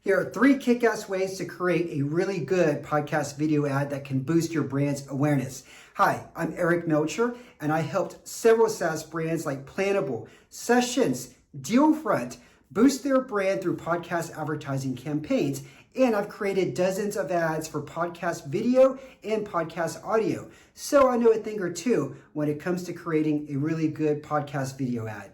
Here are 3 kick-ass ways to create a really good podcast video ad that can boost your brand's awareness. Hi, I'm Eric Melcher, and I helped several SaaS brands like Planable, Sessions, Dealfront boost their brand through podcast advertising campaigns, and I've created dozens of ads for podcast video and podcast audio. So I know a thing or two when it comes to creating a really good podcast video ad.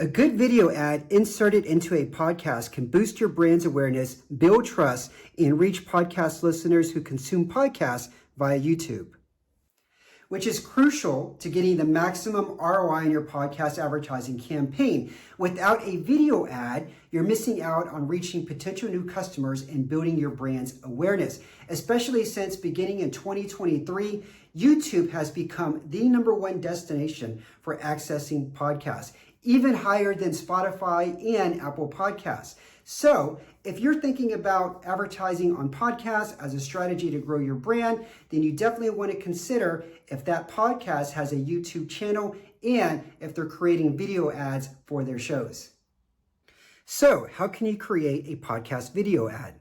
A good video ad inserted into a podcast can boost your brand's awareness, build trust, and reach podcast listeners who consume podcasts via YouTube, which is crucial to getting the maximum ROI in your podcast advertising campaign. Without a video ad, you're missing out on reaching potential new customers and building your brand's awareness, especially since beginning in 2023, YouTube has become the #1 destination for accessing podcasts, even higher than Spotify and Apple Podcasts. So if you're thinking about advertising on podcasts as a strategy to grow your brand, then you definitely want to consider if that podcast has a YouTube channel and if they're creating video ads for their shows. So how can you create a podcast video ad?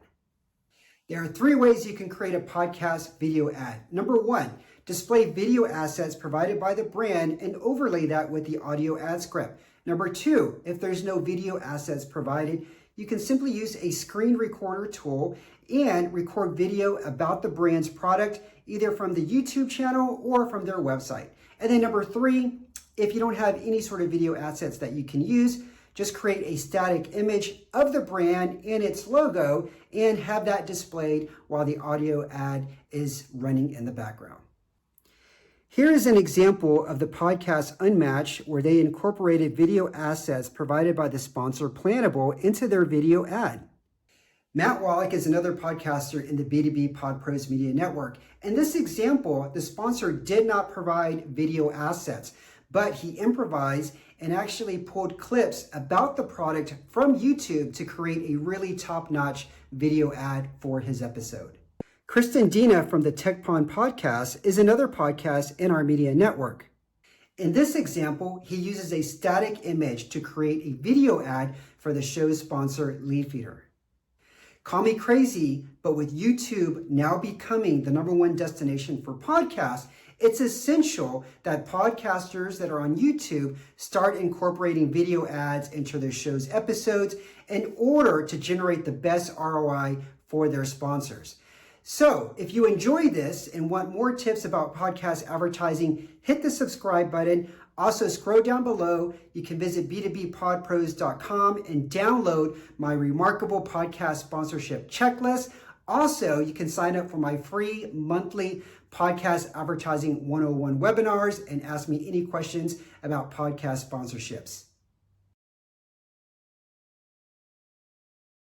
There are 3 ways you can create a podcast video ad. Number 1, display video assets provided by the brand and overlay that with the audio ad script. Number 2, if there's no video assets provided, you can simply use a screen recorder tool and record video about the brand's product, either from the YouTube channel or from their website. And then number 3, if you don't have any sort of video assets that you can use, just create a static image of the brand and its logo and have that displayed while the audio ad is running in the background. Here is an example of the podcast Unmatched, where they incorporated video assets provided by the sponsor Planable into their video ad. Matt Wallach is another podcaster in the B2B PodPros Media Network. In this example, the sponsor did not provide video assets, but he improvised and actually pulled clips about the product from YouTube to create a really top-notch video ad for his episode. Kristen Dina from the TechPond podcast is another podcast in our media network. In this example, he uses a static image to create a video ad for the show's sponsor, Leadfeeder. Call me crazy, but with YouTube now becoming the #1 destination for podcasts, it's essential that podcasters that are on YouTube start incorporating video ads into their show's episodes in order to generate the best ROI for their sponsors. So if you enjoy this and want more tips about podcast advertising, hit the subscribe button. Also, scroll down below. You can visit b2bpodpros.com and download my remarkable podcast sponsorship checklist. Also, you can sign up for my free monthly podcast advertising 101 webinars and ask me any questions about podcast sponsorships.